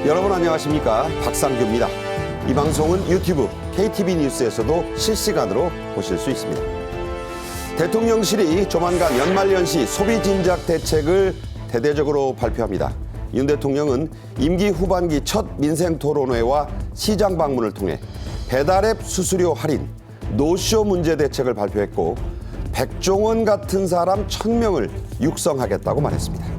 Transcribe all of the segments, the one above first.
여러분 안녕하십니까? 박상규입니다. 이 방송은 유튜브 KTV 뉴스에서도 실시간으로 보실 수 있습니다. 대통령실이 조만간 연말연시 소비진작 대책을 대대적으로 발표합니다. 윤 대통령은 임기 후반기 첫 민생토론회와 시장 방문을 통해 배달앱 수수료 할인, 노쇼 문제 대책을 발표했고 백종원 같은 사람 1000명을 육성하겠다고 말했습니다.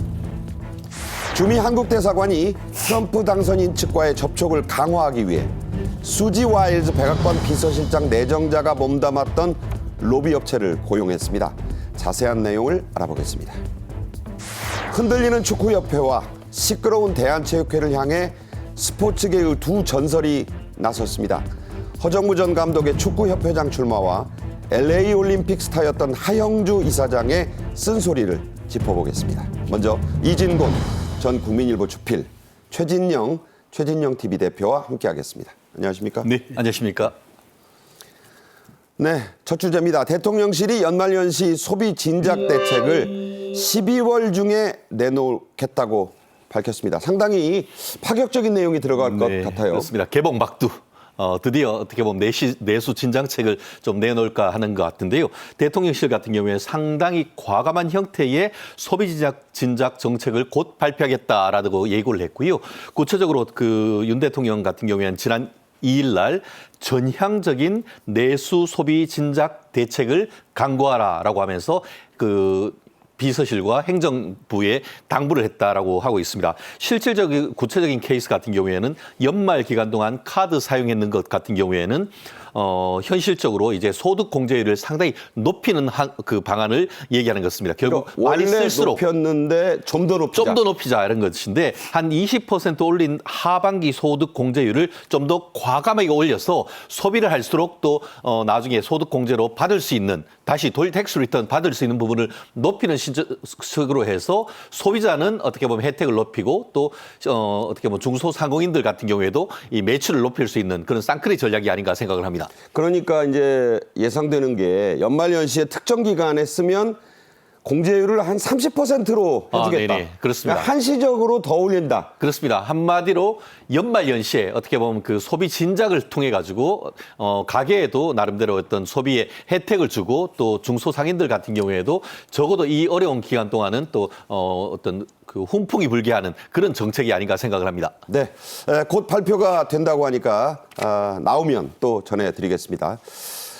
주미 한국대사관이 트럼프 당선인 측과의 접촉을 강화하기 위해 수지 와일즈 백악관 비서실장 내정자가 몸담았던 로비 업체를 고용했습니다. 자세한 내용을 알아보겠습니다. 흔들리는 축구협회와 시끄러운 대한체육회를 향해 스포츠계의 두 전설이 나섰습니다. 허정무 전 감독의 축구협회장 출마와 LA 올림픽 스타였던 하영주 이사장의 쓴소리를 짚어보겠습니다. 먼저 이진곤 전 국민일보 주필, 최진영 TV 대표와 함께하겠습니다. 안녕하십니까? 네, 안녕하십니까? 네, 첫 주제입니다. 대통령실이 연말연시 소비 진작 대책을 12월 중에 내놓겠다고 밝혔습니다. 상당히 파격적인 내용이 들어갈 것 같아요. 그렇습니다. 개봉 막두. 드디어 어떻게 보면 내수 진작책을 좀 내놓을까 하는 것 같은데요. 대통령실 같은 경우에는 상당히 과감한 형태의 소비 진작 정책을 곧 발표하겠다라고 예고를 했고요. 구체적으로 윤 대통령 같은 경우에는 지난 2일 날 전향적인 내수 소비 진작 대책을 강구하라라고 하면서 비서실과 행정부에 당부를 했다라고 하고 있습니다. 실질적인 구체적인 케이스 같은 경우에는 연말 기간 동안 카드 사용했는 것 같은 경우에는 현실적으로 이제 소득 공제율을 상당히 높이는 그 방안을 얘기하는 것입니다. 결국 많이 쓸수록 높였는데 좀 더 높이자 이런 것인데 한 20% 올린 하반기 소득 공제율을 좀 더 과감하게 올려서 소비를 할수록 또 나중에 소득 공제로 받을 수 있는 다시 텍스 리턴 받을 수 있는 부분을 높이는 식으로 해서 소비자는 어떻게 보면 혜택을 높이고 또 어떻게 보면 중소상공인들 같은 경우에도 이 매출을 높일 수 있는 그런 쌍끌이 전략이 아닌가 생각을 합니다. 그러니까 이제 예상되는 게 연말연시에 특정 기간에 쓰면 공제율을 한 30%로 해주겠다. 네네, 그렇습니다. 그러니까 한시적으로 더 올린다. 그렇습니다. 한마디로 연말연시에 어떻게 보면 그 소비 진작을 통해 가지고 가게에도 나름대로 어떤 소비의 혜택을 주고 또 중소상인들 같은 경우에도 적어도 이 어려운 기간 동안은 또 어떤 그 훈풍이 불게 하는 그런 정책이 아닌가 생각을 합니다. 네, 곧 발표가 된다고 하니까 나오면 또 전해드리겠습니다.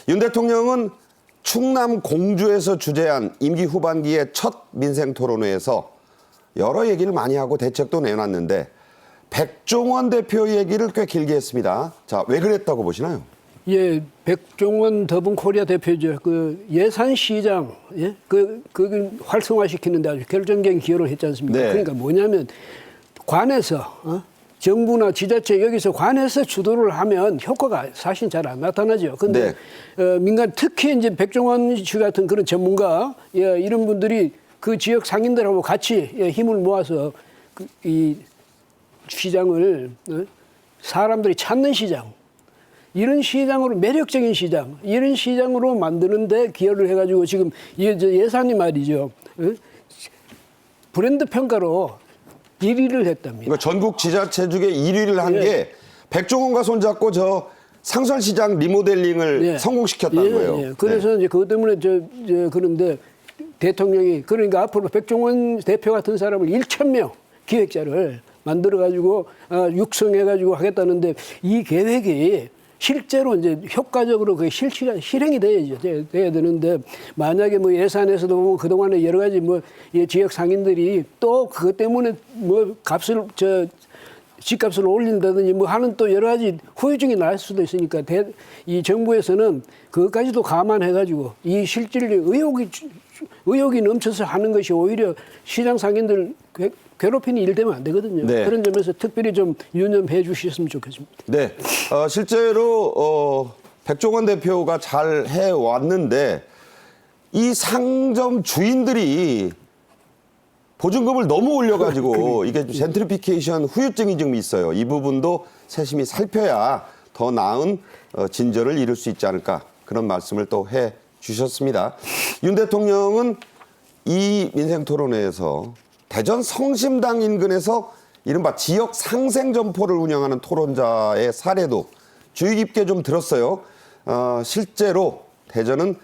윤 대통령은 충남 공주에서 주재한 임기 후반기의 첫 민생토론회에서 여러 얘기를 많이 하고 대책도 내놨는데 백종원 대표 얘기를 꽤 길게 했습니다. 자, 왜 그랬다고 보시나요? 예, 백종원 더분코리아 대표죠. 그 예산시장, 예? 그 활성화시키는데 아주 결정적인 기여를 했지 않습니까? 네. 그러니까 뭐냐면 관에서, 정부나 지자체 여기서 관에서 주도를 하면 효과가 사실 잘 안 나타나죠. 근데 민간 특히 이제 백종원 씨 같은 그런 전문가, 이런 분들이 그 지역 상인들하고 같이 힘을 모아서 이 시장을 사람들이 찾는 시장, 이런 시장으로 매력적인 시장, 이런 시장으로 만드는데 기여를 해가지고 지금 예산이 말이죠. 브랜드 평가로 1위를 했답니다. 그러니까 전국 지자체 중에 1위를 한 게 백종원과 손잡고 저 상설시장 리모델링을 성공시켰다는 거예요. 그래서 이제 그것 때문에 그런데 대통령이 그러니까 앞으로 백종원 대표 같은 사람을 1,000명 기획자를 만들어가지고 육성해가지고 하겠다는데 이 계획이 실제로 이제 효과적으로 그 실행이 돼야 되는데 만약에 뭐 예산에서도 보면 그동안에 여러 가지 뭐 지역 상인들이 또 그것 때문에 뭐 집값을 올린다든지 뭐 하는 또 여러 가지 후유증이 날 수도 있으니까 이 정부에서는 그것까지도 감안해가지고 이 실질의 의혹이 넘쳐서 하는 것이 오히려 시장 상인들 괴롭히는 일 되면 안 되거든요. 네. 그런 점에서 특별히 좀 유념해 주셨으면 좋겠습니다. 네, 실제로 백종원 대표가 잘 해왔는데 이 상점 주인들이 보증금을 너무 올려가지고 이게 젠트리피케이션 후유증이 좀 있어요. 이 부분도 세심히 살펴야 더 나은 진전을 이룰 수 있지 않을까 그런 말씀을 또 해 주셨습니다. 윤 대통령은 이 민생토론회에서 대전 성심당 인근에서 이른바 지역 상생 점포를 운영하는 토론자의 사례도 주의 깊게 좀 들었어요. 실제로 대전은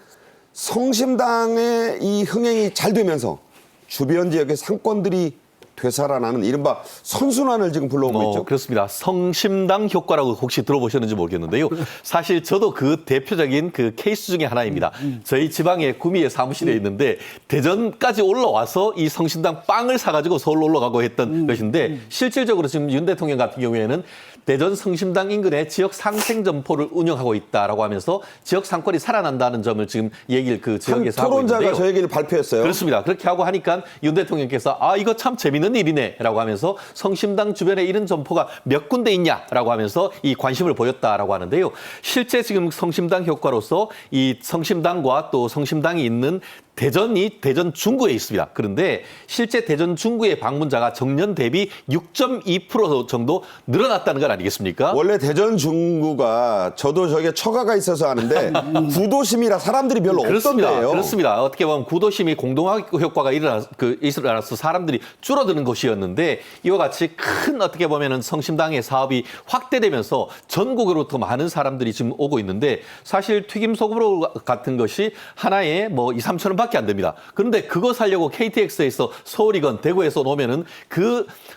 성심당의 이 흥행이 잘 되면서 주변 지역의 상권들이 되살아나는 이른바 선순환을 지금 불러오고 있죠. 그렇습니다. 성심당 효과라고 혹시 들어보셨는지 모르겠는데요. 사실 저도 그 대표적인 그 케이스 중에 하나입니다. 저희 지방에 구미에 사무실에 있는데 대전까지 올라와서 이 성심당 빵을 사가지고 서울로 올라가고 했던 것인데 실질적으로 지금 윤 대통령 같은 경우에는 대전 성심당 인근에 지역 상생 점포를 운영하고 있다라고 하면서 지역 상권이 살아난다는 점을 지금 얘기를 그 지역에서 하고 있는데요. 토론자가 저 얘기를 발표했어요. 그렇습니다. 그렇게 하고 하니까 윤 대통령께서 이거 참 재밌는 일이네라고 하면서 성심당 주변에 이런 점포가 몇 군데 있냐라고 하면서 이 관심을 보였다라고 하는데요. 실제 지금 성심당 효과로서 이 성심당과 또 성심당이 있는 대전이 대전 중구에 있습니다. 그런데 실제 대전 중구의 방문자가 정년 대비 6.2% 정도 늘어났다는 건 아니겠습니까? 원래 대전 중구가 저도 저게 처가가 있어서 아는데 구도심이라 사람들이 별로 없던데요. 그렇습니다. 어떻게 보면 구도심이 공동화 효과가 일어나서 사람들이 줄어드는 곳이었는데 이와 같이 큰 어떻게 보면은 성심당의 사업이 확대되면서 전국으로 더 많은 사람들이 지금 오고 있는데 사실 튀김소금 같은 것이 하나에 뭐 2, 3천 원 밖에 안 됩니다. 그런데 그거 사려고 KTX에서 서울이건 대구에서 오면은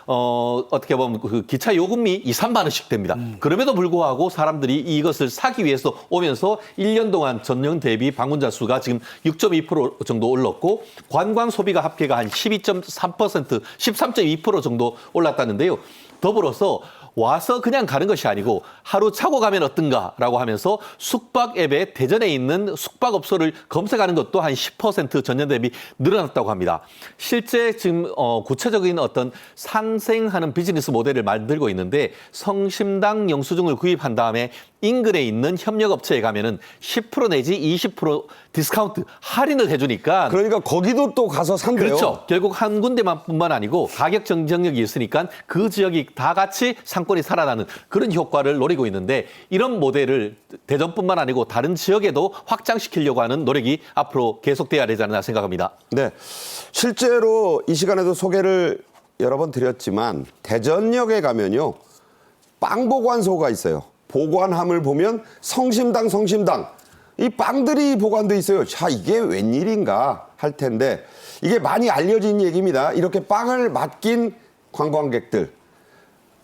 어떻게 보면 그 기차 요금이 2, 3만 원씩 됩니다. 그럼에도 불구하고 사람들이 이것을 사기 위해서 오면서 1년 동안 전년 대비 방문자 수가 지금 6.2% 정도 올랐고 관광 소비가 합계가 한 12.3%, 13.2% 정도 올랐다는데요. 더불어서 와서 그냥 가는 것이 아니고 하루 자고 가면 어떤가라고 하면서 숙박 앱에 대전에 있는 숙박업소를 검색하는 것도 한 10% 전년 대비 늘어났다고 합니다. 실제 지금 구체적인 어떤 상생하는 비즈니스 모델을 만들고 있는데 성심당 영수증을 구입한 다음에 인근에 있는 협력업체에 가면은 10% 내지 20% 디스카운트 할인을 해주니까 그러니까 거기도 또 가서 산대요. 그렇죠. 결국 한 군데만뿐만 아니고 가격 경쟁력이 있으니까 그 지역이 다 같이 상권이 살아나는 그런 효과를 노리고 있는데 이런 모델을 대전뿐만 아니고 다른 지역에도 확장시키려고 하는 노력이 앞으로 계속돼야 되지 않나 생각합니다. 네, 실제로 이 시간에도 소개를 여러 번 드렸지만 대전역에 가면요 빵 보관소가 있어요. 보관함을 보면 성심당 이 빵들이 보관돼 있어요. 자, 이게 웬일인가 할 텐데 이게 많이 알려진 얘기입니다. 이렇게 빵을 맡긴 관광객들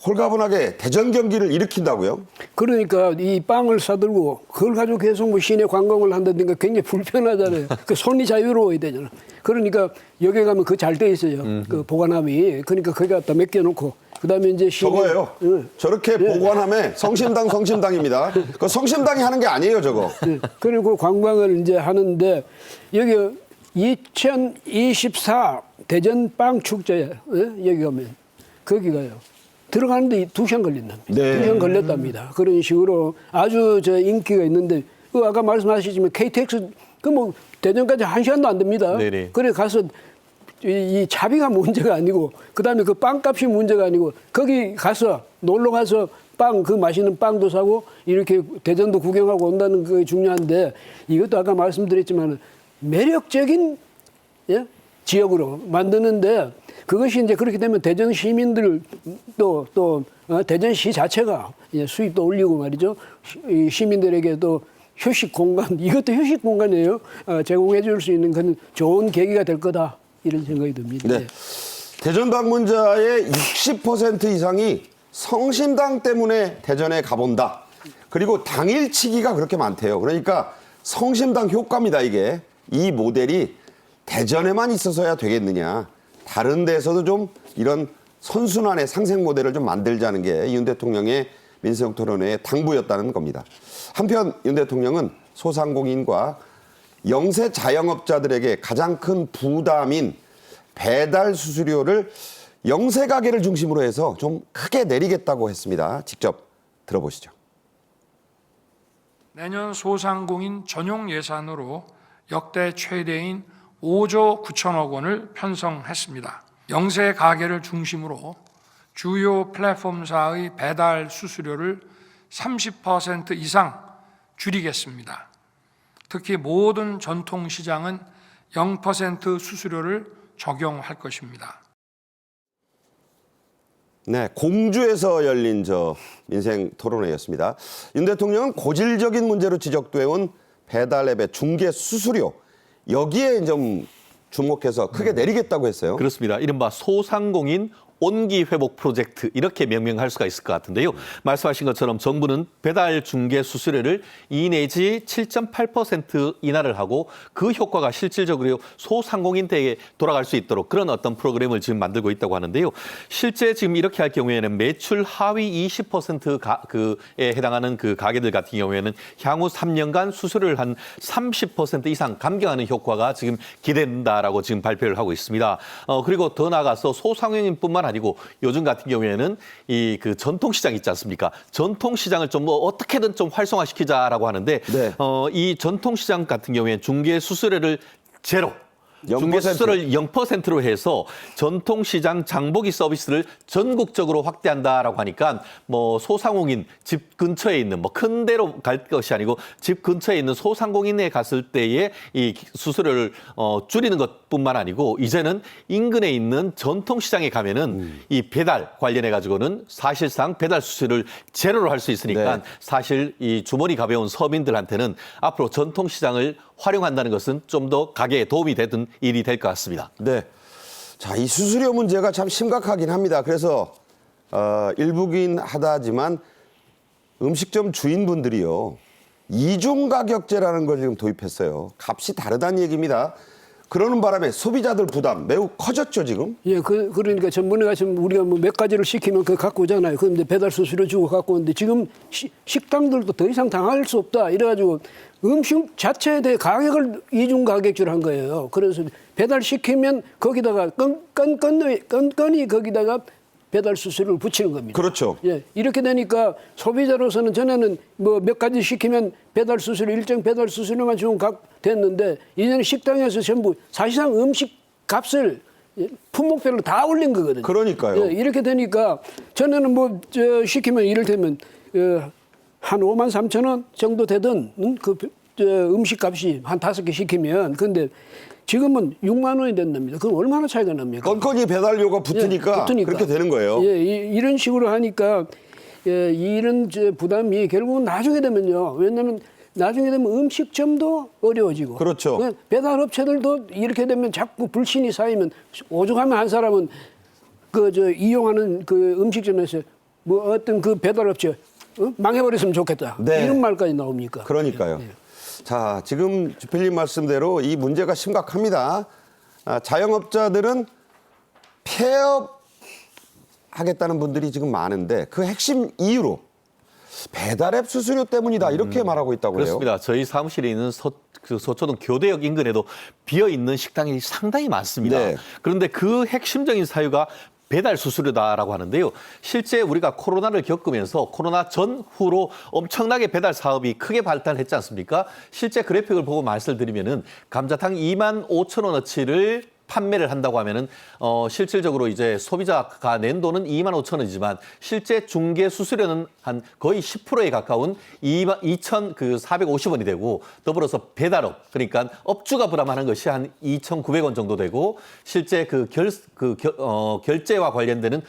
홀가분하게 대전 경기를 일으킨다고요? 그러니까 이 빵을 사들고 그걸 가지고 계속 뭐 시내 관광을 한다든가 굉장히 불편하잖아요. 그 손이 자유로워야 되잖아. 그러니까 여기 가면 그 잘 돼 있어요. 그 보관함이. 그러니까 거기 갖다 맡겨놓고 그다음에 이제 저거예요. 저렇게 보관함에 성심당입니다. 그 성심당이 하는 게 아니에요, 저거. 그리고 관광을 이제 하는데 여기 2024 대전 빵 축제 여기 가면 거기 가요. 들어가는데 2시간 걸린답니다. 네. 2시간 걸렸답니다. 그런 식으로 아주 인기가 있는데 아까 말씀하셨지만 KTX 뭐 대전까지 1시간도 안 됩니다. 네네. 그래 가서 이 차비가 문제가 아니고 그다음에 그 빵값이 문제가 아니고 거기 가서 놀러 가서 그 맛있는 빵도 사고 이렇게 대전도 구경하고 온다는 게 중요한데 이것도 아까 말씀드렸지만 매력적인 지역으로 만드는데 그것이 이제 그렇게 되면 대전 시민들 또 대전시 자체가 수입도 올리고 말이죠. 이 시민들에게도 휴식 공간, 이것도 휴식 공간이에요. 제공해 줄 수 있는 그런 좋은 계기가 될 거다. 이런 생각이 듭니다. 네. 대전 방문자의 60% 이상이 성심당 때문에 대전에 가본다. 그리고 당일치기가 그렇게 많대요. 그러니까 성심당 효과입니다, 이게. 이 모델이 대전에만 있어서야 되겠느냐. 다른 데서도 좀 이런 선순환의 상생 모델을 좀 만들자는 게 윤 대통령의 민생 토론회의 당부였다는 겁니다. 한편 윤 대통령은 소상공인과 영세 자영업자들에게 가장 큰 부담인 배달 수수료를 영세 가게를 중심으로 해서 좀 크게 내리겠다고 했습니다. 직접 들어보시죠. 내년 소상공인 전용 예산으로 역대 최대인 5조 9천억 원을 편성했습니다. 영세 가게를 중심으로 주요 플랫폼사의 배달 수수료를 30% 이상 줄이겠습니다. 특히 모든 전통시장은 0% 수수료를 적용할 것입니다. 네, 공주에서 열린 민생 토론회였습니다. 윤 대통령은 고질적인 문제로 지적돼 온 배달 앱의 중개 수수료 여기에 좀 주목해서 크게 내리겠다고 했어요. 그렇습니다. 이른바 소상공인 온기 회복 프로젝트 이렇게 명명할 수가 있을 것 같은데요. 말씀하신 것처럼 정부는 배달 중개 수수료를 2 내지 7.8% 인하를 하고 그 효과가 실질적으로 소상공인들에게 돌아갈 수 있도록 그런 어떤 프로그램을 지금 만들고 있다고 하는데요. 실제 지금 이렇게 할 경우에는 매출 하위 20%에 해당하는 그 가게들 같은 경우에는 향후 3년간 수수료를 한 30% 이상 감경하는 효과가 지금 기대된다라고 지금 발표를 하고 있습니다. 그리고 더 나아가서 소상공인뿐만 아니고 요즘 같은 경우에는 이 그 전통시장 있지 않습니까? 전통시장을 좀 뭐 어떻게든 좀 활성화시키자라고 하는데 네. 이 전통시장 같은 경우에 중개 수수료를 제로 0%. 중개 수수료를 0%로 해서 전통시장 장보기 서비스를 전국적으로 확대한다라고 하니까 뭐 소상공인 집 근처에 있는 뭐 큰 데로 갈 것이 아니고 집 근처에 있는 소상공인에 갔을 때에 이 수수료를 줄이는 것뿐만 아니고 이제는 인근에 있는 전통시장에 가면은 이 배달 관련해 가지고는 사실상 배달 수수료를 제로로 할 수 있으니까 네. 사실 이 주머니 가벼운 서민들한테는 앞으로 전통시장을 활용한다는 것은 좀 더 가게에 도움이 되든 일이 될 것 같습니다. 네. 자, 이 수수료 문제가 참 심각하긴 합니다. 그래서 일부긴 하다지만 음식점 주인분들이요. 이중 가격제라는 걸 지금 도입했어요. 값이 다르다는 얘기입니다. 그러는 바람에 소비자들 부담 매우 커졌죠, 지금? 예, 그러니까 전번에 가시면 우리가 뭐 몇 가지를 시키면 그거 갖고 오잖아요. 그런데 배달 수수료 주고 갖고 오는데 지금 식당들도 더 이상 당할 수 없다. 이래가지고 음식 자체에 대해 가격을 이중 가격제로 한 거예요. 그래서 배달 시키면 거기다가 건건히 거기다가 배달 수수료를 붙이는 겁니다. 그렇죠. 예, 이렇게 되니까 소비자로서는 전에는 뭐 몇 가지 시키면 배달 수수료 일정 배달 수수료만 주면 됐는데 이제는 식당에서 전부 사실상 음식 값을 품목별로 다 올린 거거든요. 그러니까요. 예, 이렇게 되니까 전에는 뭐 시키면 이를테면 한 5만 3천 원 정도 되던 음식값이 한 5개 시키면 근데 지금은 6만 원이 된답니다. 그럼 얼마나 차이가 납니까? 건건이 배달료가 붙으니까, 그렇게 되는 거예요. 예, 이런 식으로 하니까 이런 부담이 결국은 나중에 되면요. 왜냐하면 나중에 되면 음식점도 어려워지고. 그렇죠. 배달업체들도 이렇게 되면 자꾸 불신이 쌓이면 오죽하면 한 사람은 이용하는 그 음식점에서 뭐 어떤 그 배달업체 망해버렸으면 좋겠다. 네. 이런 말까지 나옵니까? 그러니까요. 자, 지금 주필님 말씀대로 이 문제가 심각합니다. 자영업자들은 폐업하겠다는 분들이 지금 많은데 그 핵심 이유로 배달앱 수수료 때문이다 이렇게 말하고 있다고 해요. 그렇습니다. 저희 사무실에 있는 서초동 교대역 인근에도 비어있는 식당이 상당히 많습니다. 네. 그런데 그 핵심적인 사유가 배달 수수료다라고 하는데요. 실제 우리가 코로나를 겪으면서 코로나 전후로 엄청나게 배달 사업이 크게 발달했지 않습니까? 실제 그래픽을 보고 말씀을 드리면은 감자탕 2만 5천 원어치를 판매를 한다고 하면은 실질적으로 이제 소비자가 낸 돈은 2만 5천 원이지만 실제 중개 수수료는 한 거의 10%에 가까운 2,450원이 되고 더불어서 배달업 그러니까 업주가 부담하는 것이 한 2,900원 정도 되고 실제 결제와 관련되는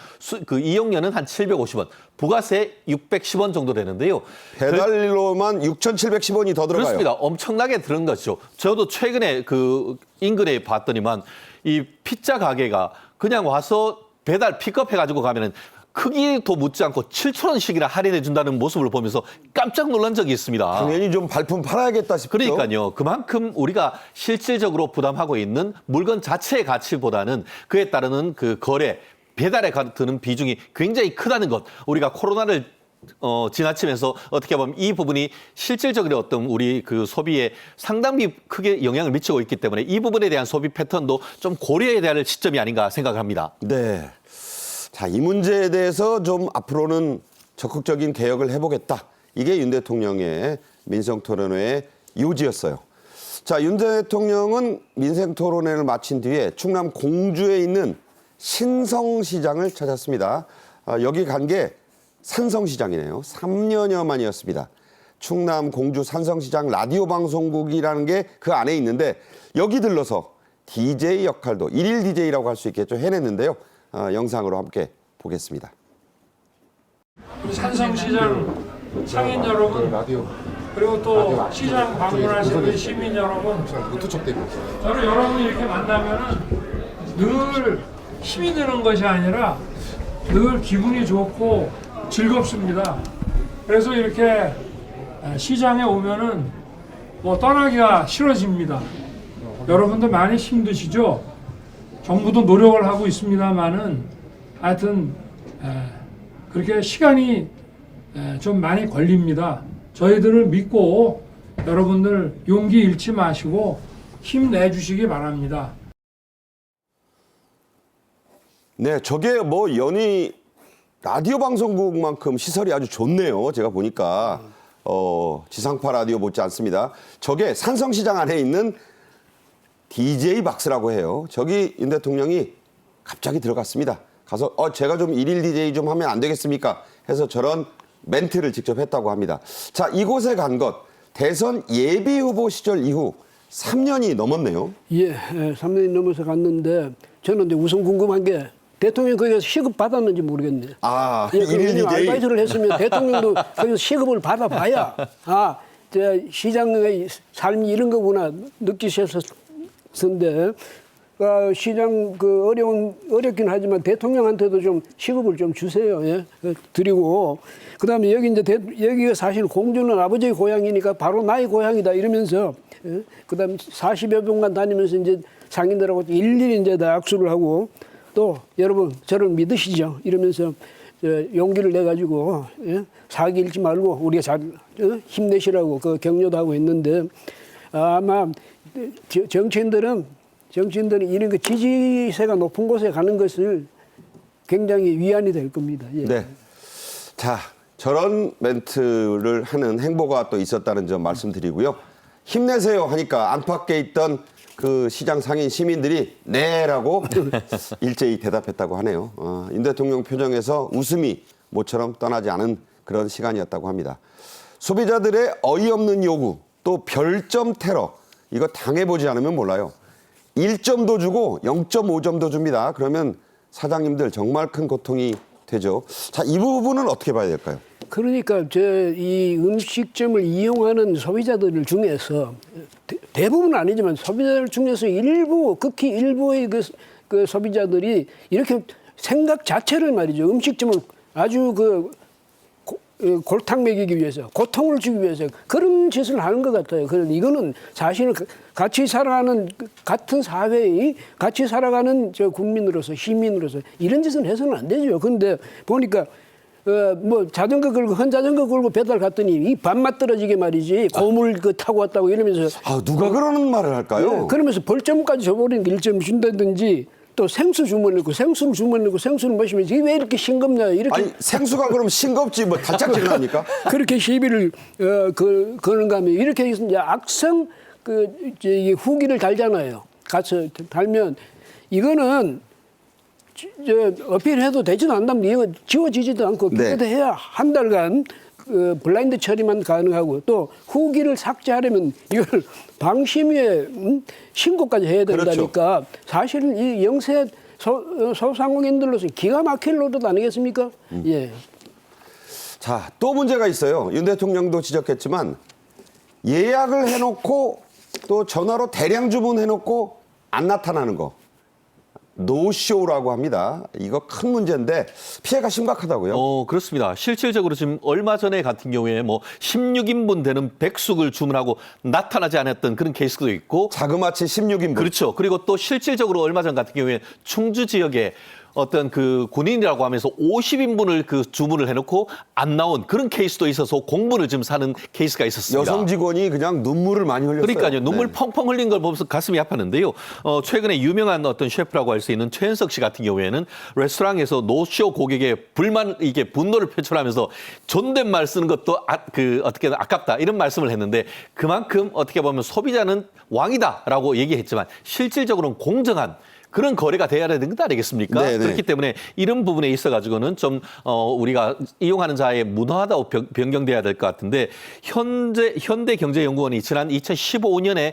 그 이용료는 한 750원, 부가세 610원 정도 되는데요. 배달료만 6,710원이 더 들어가요. 그렇습니다. 엄청나게 들은 거죠. 저도 최근에 그 인근에 봤더니만 이 피자 가게가 그냥 와서 배달 픽업해가지고 가면은 크기도 묻지 않고 7,000원씩이나 할인해 준다는 모습을 보면서 깜짝 놀란 적이 있습니다. 당연히 좀 발품 팔아야겠다 싶죠. 그러니까요. 그만큼 우리가 실질적으로 부담하고 있는 물건 자체의 가치보다는 그에 따르는 그 거래, 배달에 드는 비중이 굉장히 크다는 것. 우리가 코로나를 지나치면서 어떻게 보면 이 부분이 실질적으로 어떤 우리 그 소비에 상당히 크게 영향을 미치고 있기 때문에 이 부분에 대한 소비 패턴도 좀 고려해야 될 시점이 아닌가 생각합니다. 네. 자, 이 문제에 대해서 좀 앞으로는 적극적인 개혁을 해보겠다. 이게 윤 대통령의 민생토론회의 요지였어요. 자, 윤 대통령은 민생토론회를 마친 뒤에 충남 공주에 있는 신성시장을 찾았습니다. 여기 간 게 산성시장이네요. 3년여 만이었습니다. 충남 공주 산성시장 라디오 방송국이라는 게 그 안에 있는데 여기 들러서 DJ 역할도 일일 DJ라고 할 수 있겠죠. 해냈는데요. 영상으로 함께 보겠습니다. 산성시장 상인 여러분, 그리고 또 시장 방문하시는 시민 여러분, 저는 여러분이 이렇게 만나면은 늘 힘이 드는 것이 아니라 늘 기분이 좋고 즐겁습니다. 그래서 이렇게 시장에 오면은 뭐 떠나기가 싫어집니다. 여러분들 많이 힘드시죠? 정부도 노력을 하고 있습니다만은 하여튼 그렇게 시간이 좀 많이 걸립니다. 저희들을 믿고 여러분들 용기 잃지 마시고 힘내주시기 바랍니다. 네, 저게 뭐 연희 라디오 방송국만큼 시설이 아주 좋네요. 제가 보니까 지상파 라디오 못지 않습니다. 저게 산성시장 안에 있는 DJ 박스라고 해요. 저기 윤 대통령이 갑자기 들어갔습니다. 가서 제가 좀 일일 DJ 좀 하면 안 되겠습니까? 해서 저런 멘트를 직접 했다고 합니다. 자, 이곳에 간 것 대선 예비 후보 시절 이후 3년이 넘었네요. 예, 3년이 넘어서 갔는데 저는 이제 우선 궁금한 게 대통령이 거기서 시급 받았는지 모르겠네. 아, 예, 일일 DJ. 아르바이트를 했으면 대통령도 거기서 시급을 받아봐야 시장의 삶이 이런 거구나 느끼셨었는데 시장 어렵긴 하지만 대통령한테도 좀 시급을 좀 주세요. 예? 드리고 그다음에 여기 이제 여기가 사실 공주는 아버지의 고향이니까 바로 나의 고향이다 이러면서 예? 그다음 40여 분간 다니면서 이제 상인들하고 일일이 이제 다 악수를 하고 또 여러분 저를 믿으시죠 이러면서 용기를 내 가지고 예? 사기 잃지 말고 우리가 잘 힘내시라고 그 격려도 하고 있는데 아마 정치인들은 이런 그 지지세가 높은 곳에 가는 것을 굉장히 위안이 될 겁니다. 예. 네. 자, 저런 멘트를 하는 행보가 또 있었다는 점 말씀드리고요. 힘내세요 하니까 안팎에 있던 그 시장 상인 시민들이 네라고 일제히 대답했다고 하네요. 윤 대통령 표정에서 웃음이 모처럼 떠나지 않은 그런 시간이었다고 합니다. 소비자들의 어이없는 요구, 또 별점 테러, 이거 당해보지 않으면 몰라요. 1점도 주고 0.5점도 줍니다. 그러면 사장님들 정말 큰 고통이 되죠. 자, 이 부분은 어떻게 봐야 될까요? 그러니까 이 음식점을 이용하는 소비자들 중에서 대부분 아니지만 소비자들 중에서 극히 일부의 그 소비자들이 이렇게 생각 자체를 말이죠. 음식점을 아주 골탕 먹이기 위해서, 고통을 주기 위해서 그런 짓을 하는 것 같아요. 그런데 이거는 사실은 같이 살아가는 같은 사회의 같이 살아가는 국민으로서 시민으로서 이런 짓은 해서는 안 되죠. 그런데 보니까 자전거 걸고 헌자전거 걸고 배달 갔더니 이 밥맛 떨어지게 말이지 고물 타고 왔다고 이러면서 누가 그러는 말을 할까요? 예, 그러면서 벌점까지 줘버리는 1점 준다든지. 또 생수 주문했고 생수를 주문했고 생수를 마시면 이게 왜 이렇게 싱겁냐 이렇게 아니 생수가 그럼 싱겁지 뭐 달짝지근 합니까? 그렇게 시비를 거는가 하면 이렇게 해서 이제 악성 후기를 달잖아요. 가서 달면 이거는 어필해도 되지도 않는다면 이거 지워지지도 않고 깨끗해야 한 달간 블라인드 처리만 가능하고 또 후기를 삭제하려면 이걸 방심위에 신고까지 해야 된다니까 그렇죠. 사실은 이 영세 소상공인들로서 기가 막힐 노릇 아니겠습니까? 예. 자, 또 문제가 있어요. 윤 대통령도 지적했지만 예약을 해놓고 또 전화로 대량 주문해놓고 안 나타나는 거. 노쇼라고 합니다. 이거 큰 문제인데 피해가 심각하다고요? 그렇습니다. 실질적으로 지금 얼마 전에 같은 경우에 16인분 되는 백숙을 주문하고 나타나지 않았던 그런 케이스도 있고 자그마치 16인분. 그렇죠. 그리고 또 실질적으로 얼마 전 같은 경우에 충주 지역에 어떤 그 군인이라고 하면서 50인분을 그 주문을 해놓고 안 나온 그런 케이스도 있어서 공분을 좀 사는 케이스가 있었습니다. 여성 직원이 그냥 눈물을 많이 흘렸어요. 그러니까요. 눈물 네. 펑펑 흘린 걸 보면서 가슴이 아팠는데요. 최근에 유명한 어떤 셰프라고 할 수 있는 최현석 씨 같은 경우에는 레스토랑에서 노쇼 고객의 분노를 표출하면서 존댓말 쓰는 것도 어떻게든 아깝다 이런 말씀을 했는데 그만큼 어떻게 보면 소비자는 왕이다라고 얘기했지만 실질적으로는 공정한 그런 거래가 돼야 되는 것 아니겠습니까? 네네. 그렇기 때문에 이런 부분에 있어가지고는 좀 우리가 이용하는 자의 문화도 변경돼야 될 것 같은데 현대경제연구원이 지난 2015년에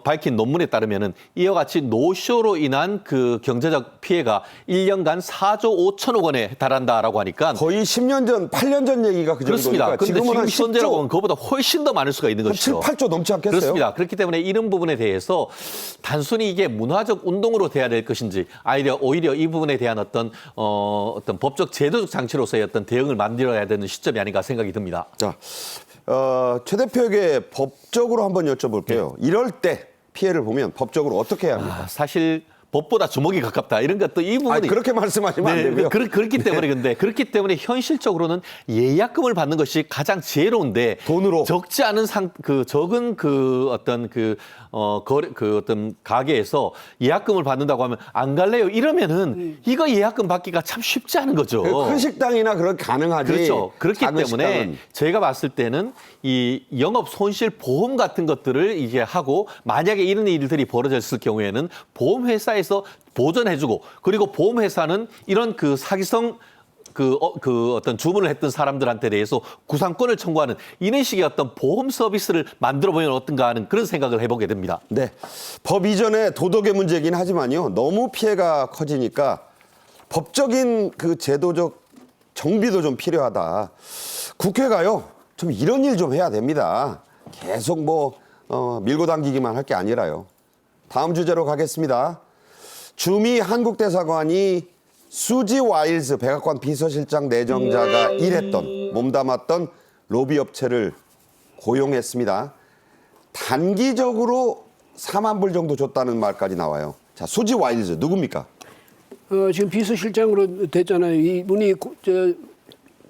밝힌 논문에 따르면은 이와 같이 노쇼로 인한 그 경제적 피해가 1년간 4조 5천억 원에 달한다라고 하니까 거의 10년 전, 8년 전 얘기가 그 그렇습니다. 정도니까 그런데 지금은 한 지금 현재라고 10조, 하면 그보다 훨씬 더 많을 수가 있는 한 것이죠. 7, 8조 넘지 않겠어요? 그렇습니다. 그렇기 때문에 이런 부분에 대해서 단순히 이게 문화적 운동으로 돼야 될 것인지 오히려 이 부분에 대한 어떤 법적 제도적 장치로서의 어떤 대응을 만들어야 되는 시점이 아닌가 생각이 듭니다. 자, 최 대표에게 법적으로 한번 여쭤볼게요. 이럴 때 피해를 보면 법적으로 어떻게 해야 합니까? 사실 법보다 주먹이 가깝다 이런 것도 이 부분이 그렇게 말씀하시면 안 되고요. 그렇기 때문에 근데 그렇기 때문에 현실적으로는 예약금을 받는 것이 가장 지혜로운데 돈으로. 적지 않은 적은 어떤 가게에서 예약금을 받는다고 하면 안 갈래요 이러면은 이거 예약금 받기가 참 쉽지 않은 거죠. 큰 식당이나 그런 가능하지. 그렇죠. 그렇기 작은 때문에 식당은. 제가 봤을 때는 이 영업 손실 보험 같은 것들을 이제 하고 만약에 이런 일들이 벌어졌을 경우에는 보험회사에서 보전해주고 그리고 보험회사는 이런 그 사기성 어떤 주문을 했던 사람들한테 대해서 구상권을 청구하는 이런 식의 어떤 보험 서비스를 만들어 보면 어떤가 하는 그런 생각을 해보게 됩니다. 네. 법 이전에 도덕의 문제이긴 하지만요. 너무 피해가 커지니까 법적인 그 제도적 정비도 좀 필요하다. 국회가요. 좀 이런 일 좀 해야 됩니다. 계속 밀고 당기기만 할 게 아니라요. 다음 주제로 가겠습니다. 주미 한국대사관이 수지 와일즈 백악관 비서실장 내정자가 일했던 몸담았던 로비 업체를 고용했습니다. 단기적으로 4만 불 정도 줬다는 말까지 나와요. 자, 수지 와일즈 누굽니까? 지금 비서실장으로 됐잖아요. 이분이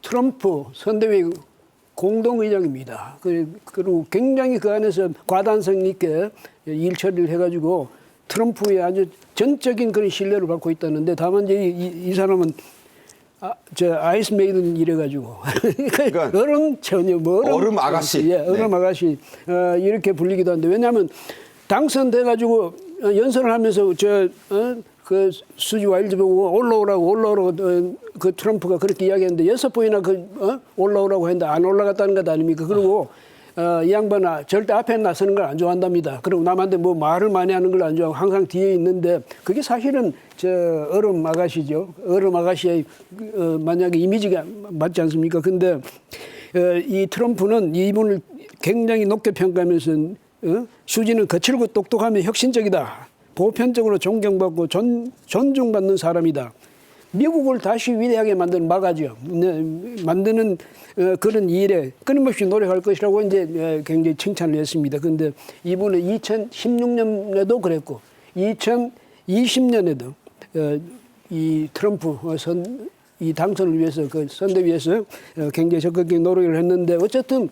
트럼프 선대위 공동의장입니다. 그리고 굉장히 그 안에서 과단성 있게 일 처리를 해가지고 트럼프의 아주 전적인 그런 신뢰를 받고 있다는데 다만 이제 이 사람은 아이스 메이든 이래가지고 그러니까 얼음 처녀 얼음 아가씨. 예, 얼음 네. 아가씨 이렇게 불리기도 한데 왜냐하면 당선돼가지고 연설을 하면서 그 수지 와일드 보고 올라오라고 그 트럼프가 그렇게 이야기했는데 6번이나 올라오라고 했는데 안 올라갔다는 것 아닙니까? 그리고 이 양반아 절대 앞에 나서는 걸 안 좋아한답니다. 그리고 남한테 뭐 말을 많이 하는 걸 안 좋아하고 항상 뒤에 있는데 그게 사실은 얼음 아가씨죠. 얼음 아가씨의 만약에 이미지가 맞지 않습니까? 근데 이 트럼프는 이분을 굉장히 높게 평가하면서 수지는 거칠고 똑똑하며 혁신적이다. 보편적으로 존경받고 존중받는 사람이다. 미국을 다시 위대하게 만드는 마가죠. 만드는 그런 일에 끊임없이 노력할 것이라고 이제 굉장히 칭찬을 했습니다. 그런데 이분은 2016년에도 그랬고 2020년에도 이 트럼프 이 당선을 위해서 그 선대위에서 굉장히 적극적인 노력을 했는데 어쨌든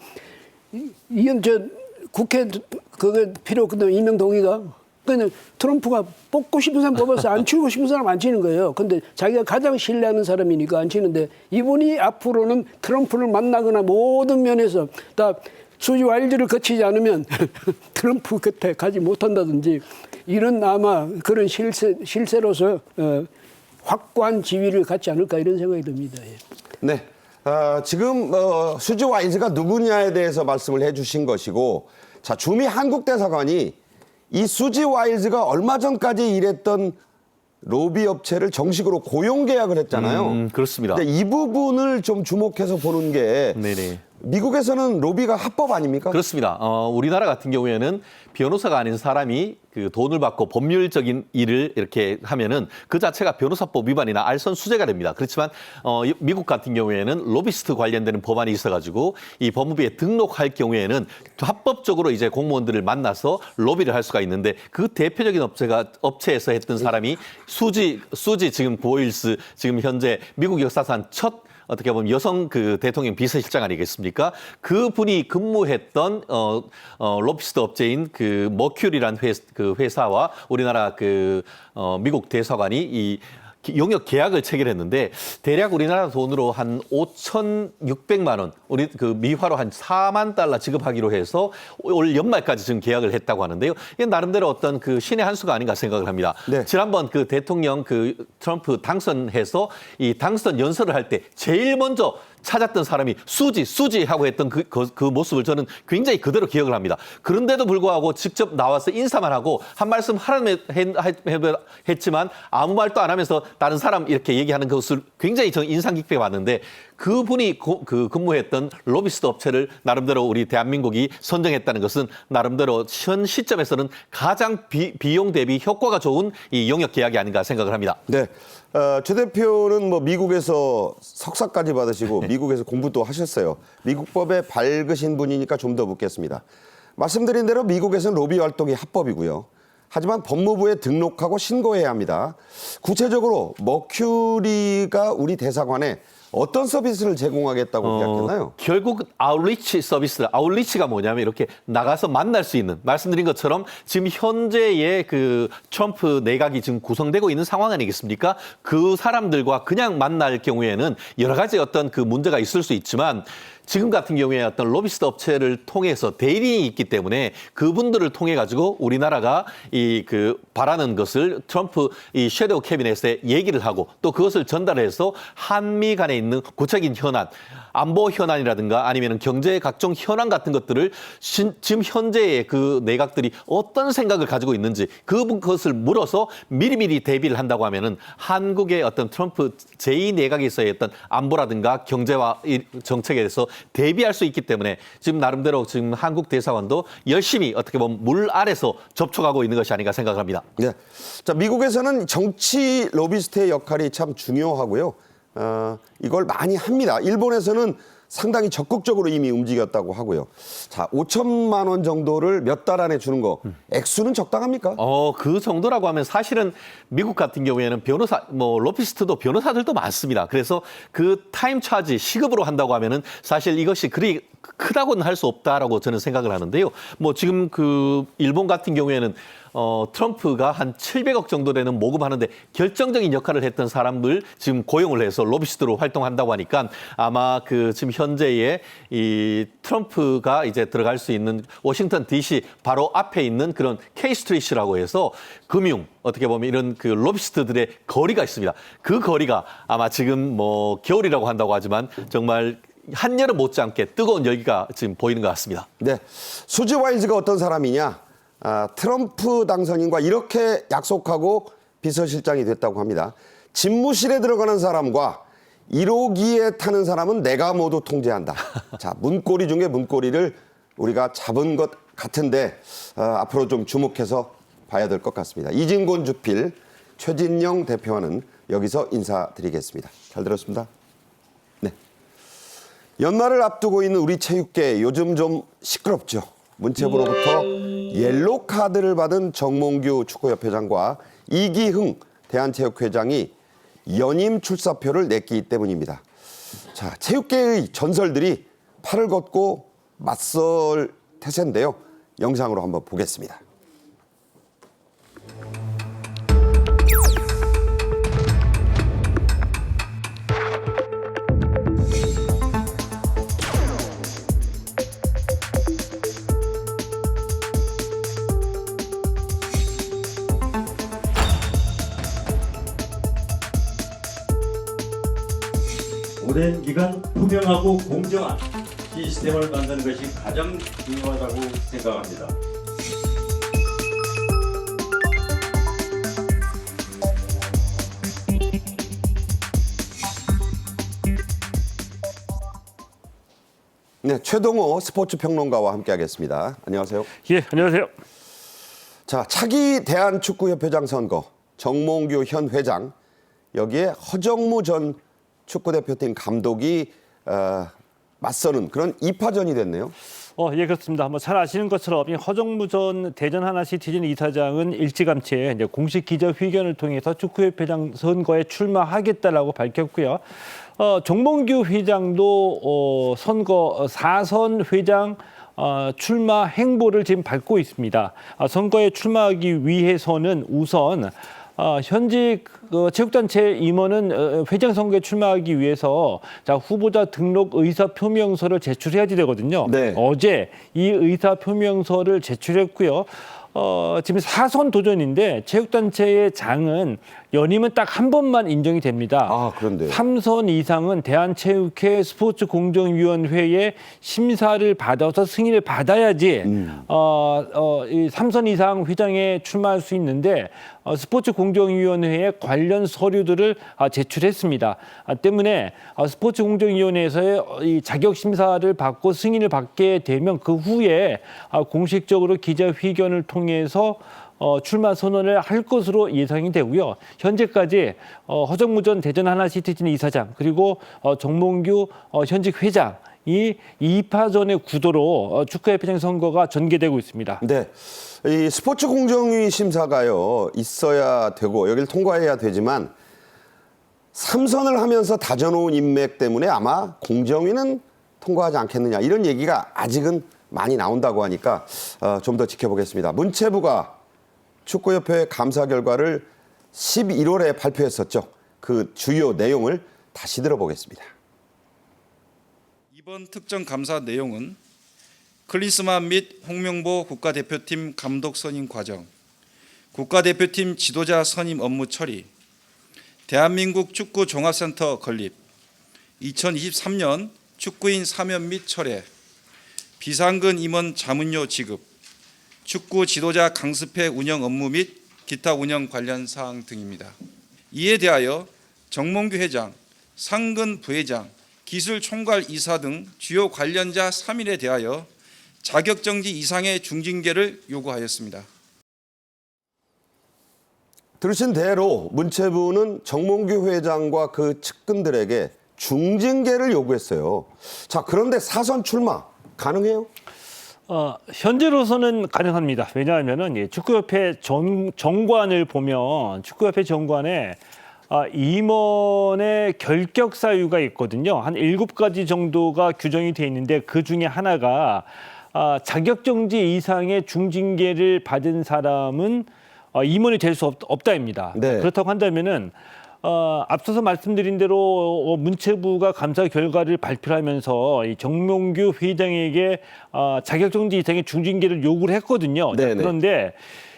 이건 국회 그거 필요 없거든요. 임명 동의가. 그냥 트럼프가 뽑고 싶은 사람 뽑아서 안 치우고 싶은 사람 안 치는 거예요. 근데 자기가 가장 신뢰하는 사람이니까 안 치는데 이분이 앞으로는 트럼프를 만나거나 모든 면에서 다 수지 와일드를 거치지 않으면 트럼프 곁에 가지 못한다든지 이런 아마 그런 실세로서 확고한 지위를 갖지 않을까 이런 생각이 듭니다. 예. 네. 지금 수지 와일즈가 누구냐에 대해서 말씀을 해주신 것이고 자, 주미 한국대사관이 이 수지 와일즈가 얼마 전까지 일했던 로비 업체를 정식으로 고용 계약을 했잖아요. 그렇습니다. 근데 이 부분을 좀 주목해서 보는 게 네네. 미국에서는 로비가 합법 아닙니까? 그렇습니다. 우리나라 같은 경우에는 변호사가 아닌 사람이 그 돈을 받고 법률적인 일을 이렇게 하면은 그 자체가 변호사법 위반이나 알선 수재가 됩니다. 그렇지만 미국 같은 경우에는 로비스트 관련되는 법안이 있어가지고 이 법무부에 등록할 경우에는 합법적으로 이제 공무원들을 만나서 로비를 할 수가 있는데 그 대표적인 업체에서 했던 사람이 수지 지금 보일스 지금 현재 미국 역사상 첫 어떻게 보면 여성 그 대통령 비서실장 아니겠습니까? 그 분이 근무했던 로비스트 업체인 그 머큐리란 회사와 우리나라 미국 대사관이 이 용역 계약을 체결했는데 대략 우리나라 돈으로 한 5,600만 원, 우리 그 미화로 한 4만 달러 지급하기로 해서 올 연말까지 지금 계약을 했다고 하는데요. 이게 나름대로 어떤 그 신의 한 수가 아닌가 생각을 합니다. 네. 지난번 그 대통령 그 트럼프 당선해서 이 당선 연설을 할 때 제일 먼저 찾았던 사람이 수지 하고 했던 그 모습을 저는 굉장히 그대로 기억을 합니다. 그런데도 불구하고 직접 나와서 인사만 하고 한 말씀 하라면 했지만 아무 말도 안 하면서 다른 사람 이렇게 얘기하는 것을 굉장히 저 인상 깊게 봤는데 그분이 근무했던 로비스트 업체를 나름대로 우리 대한민국이 선정했다는 것은 나름대로 현 시점에서는 가장 비용 대비 효과가 좋은 이 용역 계약이 아닌가 생각을 합니다. 네. 최 대표는 뭐 미국에서 석사까지 받으시고 미국에서 공부도 하셨어요. 미국 법에 밝으신 분이니까 좀 더 묻겠습니다. 말씀드린 대로 미국에서는 로비 활동이 합법이고요. 하지만 법무부에 등록하고 신고해야 합니다. 구체적으로 머큐리가 우리 대사관에 어떤 서비스를 제공하겠다고 계약했나요? 결국 아웃리치 서비스, 아웃리치가 뭐냐면 이렇게 나가서 만날 수 있는, 말씀드린 것처럼 지금 현재의 그 트럼프 내각이 지금 구성되고 있는 상황 아니겠습니까? 그 사람들과 그냥 만날 경우에는 여러 가지 어떤 그 문제가 있을 수 있지만 지금 같은 경우에 어떤 로비스트 업체를 통해서 대리인이 있기 때문에 그분들을 통해 가지고 우리나라가 이 그 바라는 것을 트럼프 이 섀도우 캐비넷에 얘기를 하고 또 그것을 전달해서 한미 간에 있는 구체적인 현안, 안보 현안이라든가 아니면 경제 각종 현안 같은 것들을 지금 현재의 그 내각들이 어떤 생각을 가지고 있는지 그것을 물어서 미리미리 대비를 한다고 하면은 한국의 어떤 트럼프 제2 내각에서의 어떤 안보라든가 경제와 정책에 대해서 대비할 수 있기 때문에 지금 나름대로 지금 한국 대사관도 열심히 어떻게 보면 물 아래서 접촉하고 있는 것이 아닌가 생각을 합니다. 네. 자, 미국에서는 정치 로비스트의 역할이 참 중요하고요. 이걸 많이 합니다. 일본에서는 상당히 적극적으로 이미 움직였다고 하고요. 자, 5천만 원 정도를 몇 달 안에 주는 거 액수는 적당합니까? 그 정도라고 하면 사실은 미국 같은 경우에는 변호사, 로비스트도 변호사들도 많습니다. 그래서 그 타임 차지 시급으로 한다고 하면은 사실 이것이 그리 크다고는 할 수 없다라고 저는 생각을 하는데요. 지금 그 일본 같은 경우에는 트럼프가 한 700억 정도 되는 모금하는데 결정적인 역할을 했던 사람을 지금 고용을 해서 로비스트로 활동한다고 하니까 아마 그 지금 현재의 이 트럼프가 이제 들어갈 수 있는 워싱턴 DC 바로 앞에 있는 그런 K-스트리트라고 해서 금융 어떻게 보면 이런 그 로비스트들의 거리가 있습니다. 그 거리가 아마 지금 겨울이라고 한다고 하지만 정말 한여름 못지않게 뜨거운 열기가 지금 보이는 것 같습니다. 네. 수지 와일즈가 어떤 사람이냐? 트럼프 당선인과 이렇게 약속하고 비서실장이 됐다고 합니다. 집무실에 들어가는 사람과 1호기에 타는 사람은 내가 모두 통제한다. 자, 문고리 중에 문고리를 우리가 잡은 것 같은데 앞으로 좀 주목해서 봐야 될 것 같습니다. 이진곤 주필, 최진영 대표와는 여기서 인사드리겠습니다. 잘 들었습니다. 네. 연말을 앞두고 있는 우리 체육계 요즘 좀 시끄럽죠. 문체부로부터 옐로 카드를 받은 정몽규 축구협회장과 이기흥 대한체육회장이 연임 출사표를 냈기 때문입니다. 자, 체육계의 전설들이 팔을 걷고 맞설 태세인데요. 영상으로 한번 보겠습니다. 오랜 기간 투명하고 공정한 시스템을 만드는 것이 가장 중요하다고 생각합니다. 네, 최동호 스포츠 평론가와 함께하겠습니다. 안녕하세요. 예, 안녕하세요. 자, 차기 대한축구협회장 선거, 정몽규 현 회장, 여기에 허정무 전 축구대표팀 감독이 맞서는 그런 2파전이 됐네요. 예, 그렇습니다. 잘 아시는 것처럼 허정무 전 대전 하나시티즌 이사장은 일찌감치 이제 공식 기자회견을 통해서 축구협회장 선거에 출마하겠다라고 밝혔고요. 정몽규 회장도 선거 4선 회장 출마 행보를 지금 밟고 있습니다. 선거에 출마하기 위해서는 우선 현직 체육단체 임원은 회장 선거에 출마하기 위해서 후보자 등록 의사 표명서를 제출해야지 되거든요. 네. 어제 이 의사 표명서를 제출했고요. 지금 4선 도전인데 체육단체의 장은 연임은 딱 한 번만 인정이 됩니다. 아, 그런데 3선 이상은 대한체육회 스포츠공정위원회의 심사를 받아서 승인을 받아야지 이 3선 이상 회장에 출마할 수 있는데 스포츠공정위원회에 관련 서류들을 제출했습니다. 때문에 스포츠공정위원회에서의 이 자격 심사를 받고 승인을 받게 되면 그 후에 공식적으로 기자회견을 통해서 출마 선언을 할 것으로 예상이 되고요. 현재까지 허정무 전 대전 하나시티즌 이사장 그리고 정몽규 현직 회장이 2파전의 구도로 축구협회장 선거가 전개되고 있습니다. 네. 이 스포츠 공정위 심사가요, 있어야 되고, 여기를 통과해야 되지만, 3선을 하면서 다져놓은 인맥 때문에 아마 공정위는 통과하지 않겠느냐, 이런 얘기가 아직은 많이 나온다고 하니까 좀 더 지켜보겠습니다. 문체부가 축구협회 감사 결과를 11월에 발표했었죠. 그 주요 내용을 다시 들어보겠습니다. 이번 특정 감사 내용은 클린스만 및 홍명보 국가대표팀 감독 선임 과정, 국가대표팀 지도자 선임 업무 처리, 대한민국 축구 종합센터 건립, 2023년 축구인 사면 및 철회, 비상근 임원 자문료 지급, 축구 지도자 강습회 운영 업무 및 기타 운영 관련 사항 등입니다. 이에 대하여 정몽규 회장, 상근 부회장, 기술총괄 이사 등 주요 관련자 3인에 대하여 자격정지 이상의 중징계를 요구하였습니다. 들으신 대로 문체부는 정몽규 회장과 그 측근들에게 중징계를 요구했어요. 자, 그런데 4선 출마 가능해요? 현재로서는 가능합니다. 왜냐하면은 축구협회 정관을 보면 축구협회 정관에 임원의 결격 사유가 있거든요. 한 7가지 정도가 규정이 돼 있는데 그 중에 하나가 자격정지 이상의 중징계를 받은 사람은 임원이 될 수 없다입니다. 네. 그렇다고 한다면은 앞서서 말씀드린 대로 문체부가 감사 결과를 발표하면서 이 정몽규 회장에게 자격정지 이상의 중징계를 요구를 했거든요. 네네. 그런데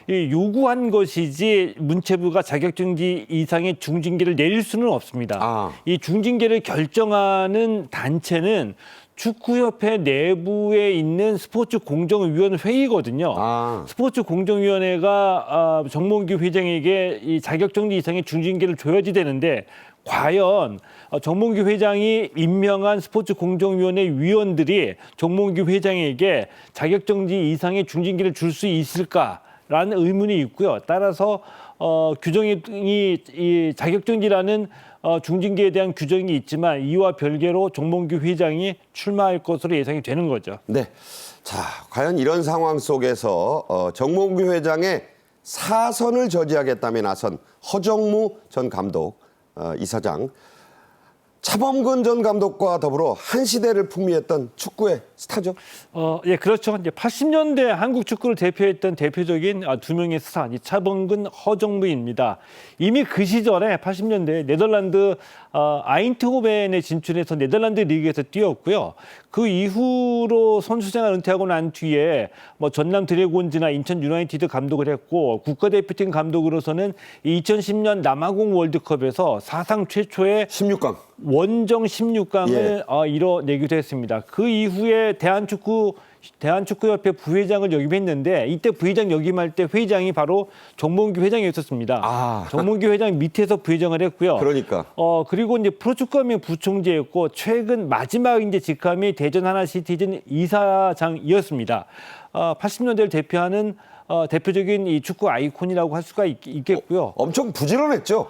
이 요구한 것이지 문체부가 자격정지 이상의 중징계를 내릴 수는 없습니다. 이 중징계를 결정하는 단체는 축구협회 내부에 있는 스포츠공정위원회이거든요. 스포츠공정위원회가 정몽규 회장에게 이 자격정지 이상의 중징계를 줘야지 되는데 과연 정몽규 회장이 임명한 스포츠공정위원회 위원들이 정몽규 회장에게 자격정지 이상의 중징계를 줄 수 있을까라는 의문이 있고요. 따라서 규정이 이 자격정지라는 중징계에 대한 규정이 있지만 이와 별개로 정몽규 회장이 출마할 것으로 예상이 되는 거죠. 네. 자, 과연 이런 상황 속에서 정몽규 회장의 사선을 저지하겠다며 나선 허정무 전 감독 이사장, 차범근 전 감독과 더불어 한 시대를 풍미했던 축구의 스타죠. 예, 그렇죠. 이제 80년대 한국 축구를 대표했던 대표적인 두 명의 스타, 이 차범근, 허정무입니다. 이미 그 시절에 80년대 네덜란드 아인트호벤에 진출해서 네덜란드 리그에서 뛰었고요. 그 이후로 선수생활 은퇴하고 난 뒤에 뭐 전남 드래곤즈나 인천 유나이티드 감독을 했고 국가대표팀 감독으로서는 2010년 남아공 월드컵에서 사상 최초의 16강. 원정 16강을 이뤄내기도 했습니다. 그 이후에 대한축구협회 부회장을 역임했는데 이때 부회장 역임할 때 회장이 바로 정몽규 회장이었었습니다. 정몽규 회장 밑에서 부회장을 했고요. 그러니까. 그리고 이제 프로축구협회 부총재였고 최근 마지막 이제 직함이 대전 하나시티즌 이사장이었습니다. 80년대를 대표하는 대표적인 이 축구 아이콘이라고 할 수가 있겠고요. 엄청 부지런했죠.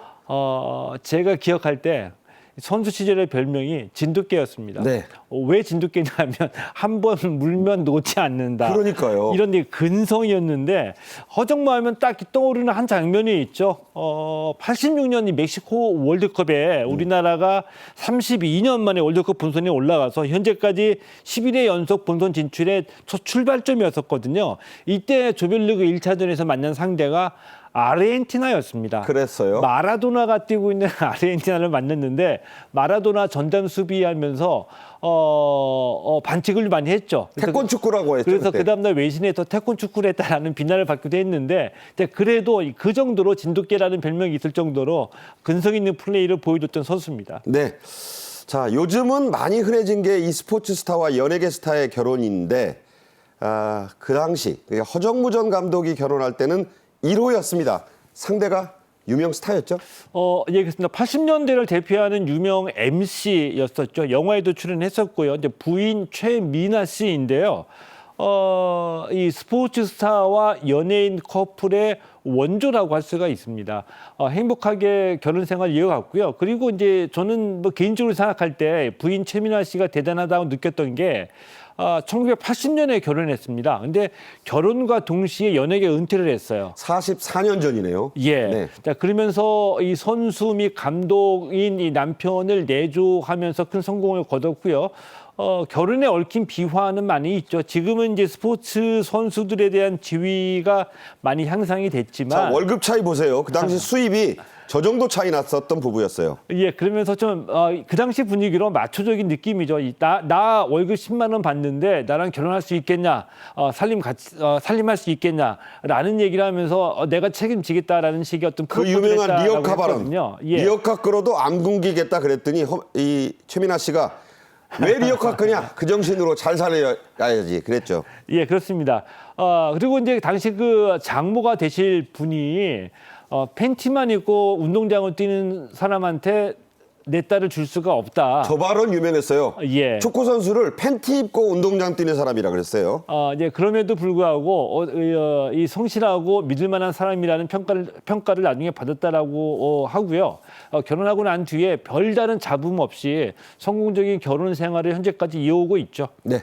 제가 기억할 때 선수 시절의 별명이 진돗개였습니다. 네. 왜 진돗개냐면 한 번 물면 놓지 않는다. 그러니까요. 이런 근성이었는데 허정무 하면 딱 떠오르는 한 장면이 있죠. 86년 이 멕시코 월드컵에 우리나라가 32년 만에 월드컵 본선에 올라가서 현재까지 11회 연속 본선 진출의 첫 출발점이었었거든요. 이때 조별리그 1차전에서 만난 상대가 아르헨티나였습니다. 그랬어요? 마라도나가 뛰고 있는 아르헨티나를 만났는데 마라도나 전담 수비하면서 반칙을 많이 했죠. 태권 축구라고 했죠. 그래서 그때. 그 다음날 외신에서 태권 축구를 했다라는 비난을 받기도 했는데 그래도 그 정도로 진돗개라는 별명이 있을 정도로 근성 있는 플레이를 보여줬던 선수입니다. 네. 자, 요즘은 많이 흔해진 게 이 스포츠 스타와 연예계 스타의 결혼인데 그 당시 그러니까 허정무 전 감독이 결혼할 때는 1호였습니다. 상대가 유명 스타였죠? 예, 그렇습니다. 80년대를 대표하는 유명 MC였었죠. 영화에도 출연했었고요. 이제 부인 최미나 씨인데요. 이 스포츠 스타와 연예인 커플의 원조라고 할 수가 있습니다. 행복하게 결혼 생활 이어갔고요. 그리고 이제 저는 뭐 개인적으로 생각할 때 부인 최미나 씨가 대단하다고 느꼈던 게 1980년에 결혼했습니다. 근데 결혼과 동시에 연예계 은퇴를 했어요. 44년 전이네요. 예. 네. 자, 그러면서 이 선수 및 감독인 이 남편을 내조하면서 큰 성공을 거뒀고요. 결혼에 얽힌 비화는 많이 있죠. 지금은 이제 스포츠 선수들에 대한 지위가 많이 향상이 됐지만. 자, 월급 차이 보세요. 그 당시 수입이 저 정도 차이 났었던 부부였어요. 예, 그러면서 좀 그 당시 분위기로 마초적인 느낌이죠. 나 월급 10만 원 받는데 나랑 결혼할 수 있겠냐, 살림할 수 있겠냐라는 얘기를 하면서 내가 책임지겠다라는 식의 어떤 그 유명한 리어카 발언. 예. 리어카 끌어도 안 굶기겠다 그랬더니 이 최민아 씨가 왜 리어카 끄냐? 그 정신으로 잘 살아야지 그랬죠. 예, 그렇습니다. 그리고 이제 당시 그 장모가 되실 분이 팬티만 입고 운동장을 뛰는 사람한테 내 딸을 줄 수가 없다. 저 발언 유명했어요. 예. 축구 선수를 팬티 입고 운동장 뛰는 사람이라 그랬어요. 이제 그럼에도 불구하고 이 성실하고 믿을 만한 사람이라는 평가를 나중에 받았다라고 하고요. 결혼하고 난 뒤에 별다른 잡음 없이 성공적인 결혼 생활을 현재까지 이어오고 있죠. 네.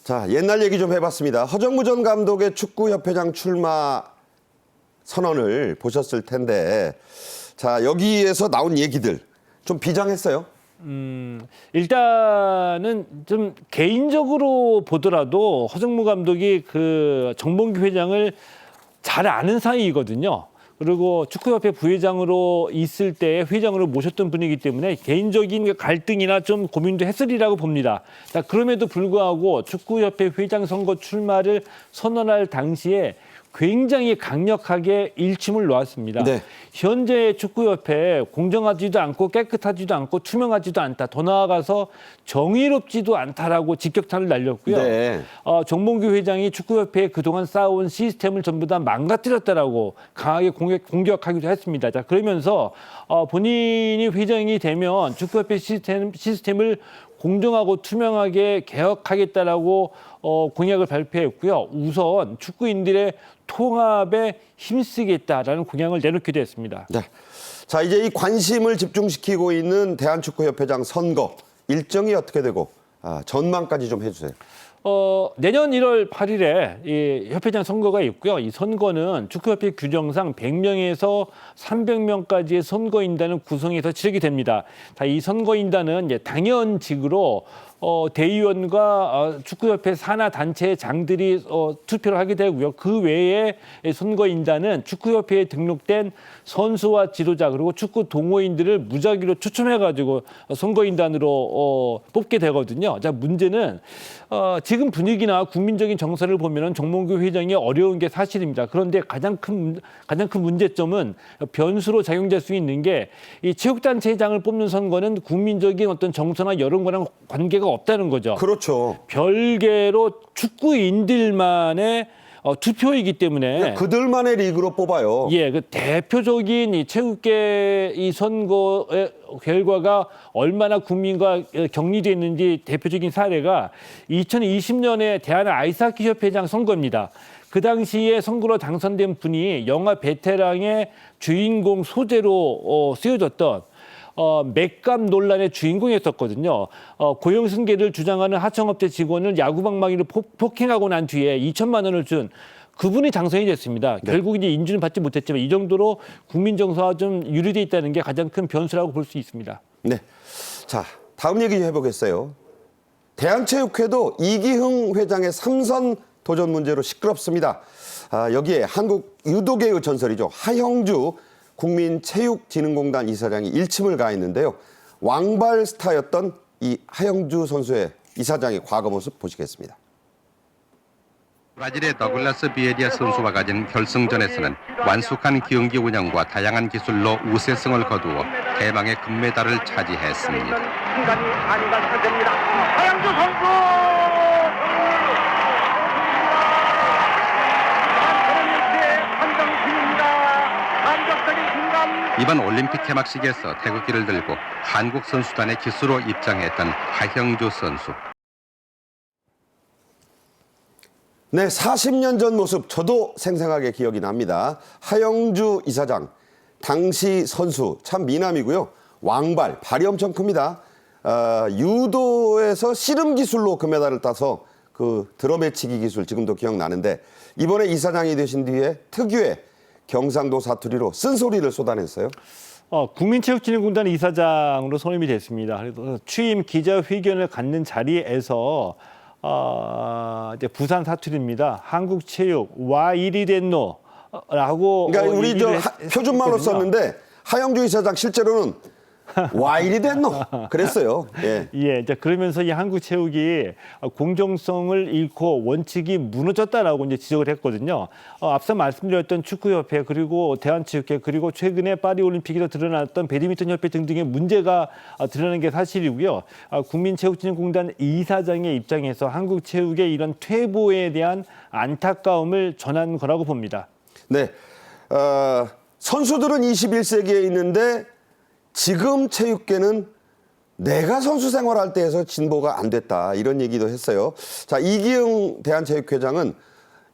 자, 옛날 얘기 좀 해봤습니다. 허정무 전 감독의 축구협회장 출마 선언을 보셨을 텐데, 자, 여기에서 나온 얘기들 좀 비장했어요. 일단은 좀 개인적으로 보더라도 허정무 감독이 그 정봉규 회장을 잘 아는 사이이거든요. 그리고 축구협회 부회장으로 있을 때 회장으로 모셨던 분이기 때문에 개인적인 갈등이나 좀 고민도 했으리라고 봅니다. 자, 그럼에도 불구하고 축구협회 회장 선거 출마를 선언할 당시에 굉장히 강력하게 일침을 놓았습니다. 네. 현재 축구협회 공정하지도 않고 깨끗하지도 않고 투명하지도 않다. 더 나아가서 정의롭지도 않다라고 직격탄을 날렸고요. 네. 정봉규 회장이 축구협회에 그동안 쌓아온 시스템을 전부 다 망가뜨렸다라고 강하게 공격하기도 했습니다. 자, 그러면서 본인이 회장이 되면 축구협회 시스템을 공정하고 투명하게 개혁하겠다라고 공약을 발표했고요. 우선 축구인들의 통합에 힘쓰겠다라는 공약을 내놓기도 했습니다. 네. 자, 이제 이 관심을 집중시키고 있는 대한축구협회장 선거 일정이 어떻게 되고 전망까지 좀 해주세요. 내년 1월 8일에 이 협회장 선거가 있고요. 이 선거는 축구협회 규정상 100명에서 300명까지의 선거인단을 구성해서 치르게 됩니다. 이 선거인단은 이제 당연직으로 대의원과 축구협회 산하 단체의 장들이 투표를 하게 되고요. 그 외에 선거인단은 축구협회에 등록된 선수와 지도자 그리고 축구 동호인들을 무작위로 추첨해가지고 선거인단으로 뽑게 되거든요. 자, 문제는 지금 분위기나 국민적인 정서를 보면은 정몽규 회장이 어려운 게 사실입니다. 그런데 가장 큰 문제점은 변수로 작용될 수 있는 게 이 체육단체장을 뽑는 선거는 국민적인 어떤 정서나 여론과는 관계가 없다는 거죠. 그렇죠. 별개로 축구인들만의 투표이기 때문에 그들만의 리그로 뽑아요. 예, 그 대표적인 이 체육계 이 선거의 결과가 얼마나 국민과 격리되어 있는지 대표적인 사례가 2020년에 대한 아이스하키 협회장 선거입니다. 그 당시에 선거로 당선된 분이 영화 베테랑의 주인공 소재로 쓰여졌던 맥감 논란의 주인공이었었거든요. 고용승계를 주장하는 하청업체 직원을 야구방망이로 폭행하고 난 뒤에 2천만 원을 준 그분이 당선이 됐습니다. 네. 결국 이제 인준은 받지 못했지만 이 정도로 국민 정서와 좀 유리돼 있다는 게 가장 큰 변수라고 볼 수 있습니다. 네. 자, 다음 얘기 해보겠어요. 대한체육회도 이기흥 회장의 삼선 도전 문제로 시끄럽습니다. 여기에 한국 유도계의 전설이죠. 하형주 국민체육진흥공단 이사장이 일침을 가했는데요. 왕발 스타였던 이 하형주 선수의 이사장의 과거 모습 보시겠습니다. 브라질의 더글라스 비에리아 선수와 가진 결승전에서는 완숙한 경기 운영과 다양한 기술로 우세성을 거두어 대망의 금메달을 차지했습니다. 시간이 아니가 상태입니다. 하양주 선수 이번 올림픽 개막식에서 태극기를 들고 한국 선수단의 기수로 입장했던 하형주 선수. 네, 40년 전 모습 저도 생생하게 기억이 납니다. 하형주 이사장, 당시 선수 참 미남이고요. 왕발, 발이 엄청 큽니다. 유도에서 씨름 기술로 금메달을 따서 그 드럼매치기 기술 지금도 기억나는데 이번에 이사장이 되신 뒤에 특유의 경상도 사투리로 쓴소리를 쏟아냈어요. 국민체육진흥공단 이사장으로 선임이 됐습니다. 그래서 취임 기자회견을 갖는 자리에서 이제 부산 사투리입니다. 한국체육 와 이리 됐노라고. 그러니까 우리 저 표준말로 했거든요. 썼는데 하형주 이사장 실제로는 와 이리 됐노 그랬어요. 예. 예, 이제 그러면서 이 한국체육이 공정성을 잃고 원칙이 무너졌다라고 이제 지적을 했거든요. 앞서 말씀드렸던 축구협회 그리고 대한체육회 그리고 최근에 파리올림픽에서 드러났던 배드민턴협회 등등의 문제가 드러난 게 사실이고요. 국민체육진흥공단 이사장의 입장에서 한국체육의 이런 퇴보에 대한 안타까움을 전한 거라고 봅니다. 네, 선수들은 21세기에 있는데 지금 체육계는 내가 선수 생활할 때에서 진보가 안 됐다 이런 얘기도 했어요. 자, 이기흥 대한체육회장은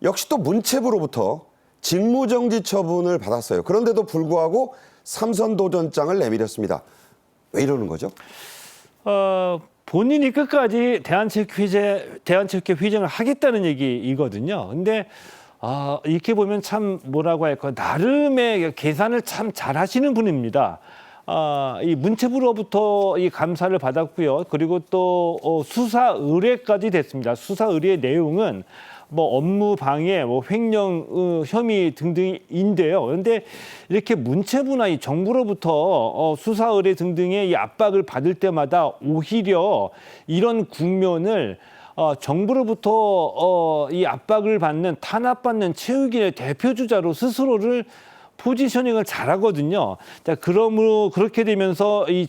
역시 또 문체부로부터 직무정지 처분을 받았어요. 그런데도 불구하고 삼선 도전장을 내밀었습니다. 왜 이러는 거죠? 본인이 끝까지 대한체육회 회장을 하겠다는 얘기이거든요. 근데 이렇게 보면 참 뭐라고 할까 나름의 계산을 참 잘하시는 분입니다. 이 문체부로부터 이 감사를 받았고요. 그리고 또 수사 의뢰까지 됐습니다. 수사 의뢰의 내용은 뭐 업무 방해, 뭐 횡령 혐의 등등인데요. 그런데 이렇게 문체부나 이 정부로부터 수사 의뢰 등등의 이 압박을 받을 때마다 오히려 이런 국면을 정부로부터 이 압박을 받는 탄압받는 체육인의 대표 주자로 스스로를 포지셔닝을 잘하거든요. 자, 그러므로 그렇게 되면서 이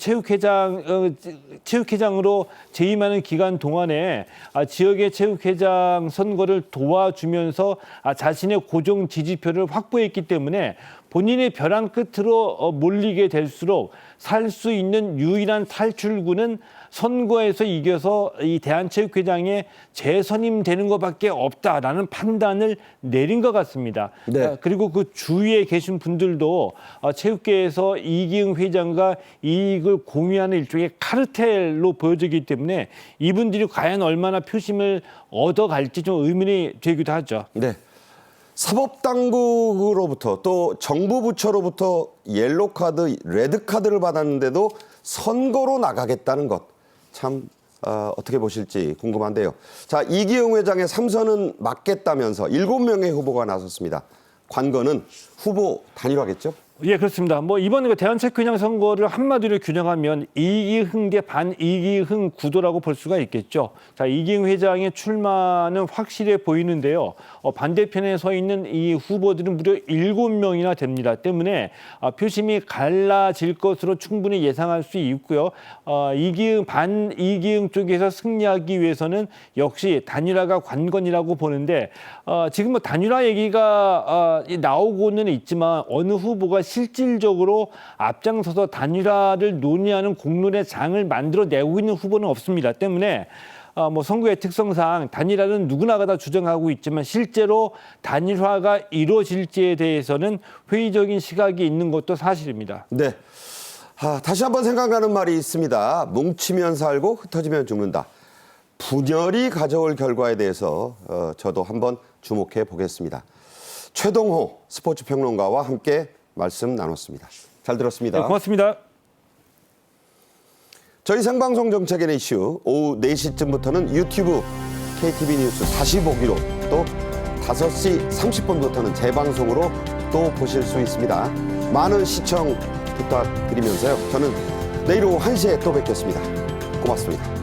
체육회장으로 재임하는 기간 동안에 지역의 체육회장 선거를 도와주면서 자신의 고정 지지표를 확보했기 때문에 본인의 벼랑 끝으로 몰리게 될수록 살 수 있는 유일한 탈출구는 선거에서 이겨서 이 대한체육회장에 재선임되는 것밖에 없다라는 판단을 내린 것 같습니다. 네. 그리고 그 주위에 계신 분들도 체육계에서 이기흥 회장과 이익을 공유하는 일종의 카르텔로 보여지기 때문에 이분들이 과연 얼마나 표심을 얻어갈지 좀 의문이 되기도 하죠. 네. 사법당국으로부터 또 정부 부처로부터 옐로카드, 레드카드를 받았는데도 선거로 나가겠다는 것. 참 어떻게 보실지 궁금한데요. 자, 이기흥 회장의 삼선은 막겠다면서 7명의 후보가 나섰습니다. 관건은 후보 단일화겠죠? 예, 그렇습니다. 뭐 이번 대한체육회장 선거를 한마디로 규정하면 이기흥 대 반이기흥 구도라고 볼 수가 있겠죠. 자, 이기흥 회장의 출마는 확실해 보이는데요. 반대편에 서 있는 이 후보들은 무려 7명이나 됩니다. 때문에 표심이 갈라질 것으로 충분히 예상할 수 있고요. 반이기흥 쪽에서 승리하기 위해서는 역시 단일화가 관건이라고 보는데 지금 뭐 단일화 얘기가 나오고는 있지만 어느 후보가 실질적으로 앞장서서 단일화를 논의하는 공론의 장을 만들어내고 있는 후보는 없습니다. 때문에 뭐 선거의 특성상 단일화는 누구나가 다 주장하고 있지만 실제로 단일화가 이루어질지에 대해서는 회의적인 시각이 있는 것도 사실입니다. 네. 다시 한번 생각나는 말이 있습니다. 뭉치면 살고 흩어지면 죽는다. 분열이 가져올 결과에 대해서 저도 한번 주목해 보겠습니다. 최동호 스포츠 평론가와 함께 말씀 나눴습니다. 잘 들었습니다. 네, 고맙습니다. 저희 생방송 정책의 이슈 오후 4시쯤부터는 유튜브 KTV 뉴스 다시 보기로 또 5시 30분부터는 재방송으로 또 보실 수 있습니다. 많은 시청 부탁드리면서요. 저는 내일 오후 1시에 또 뵙겠습니다. 고맙습니다.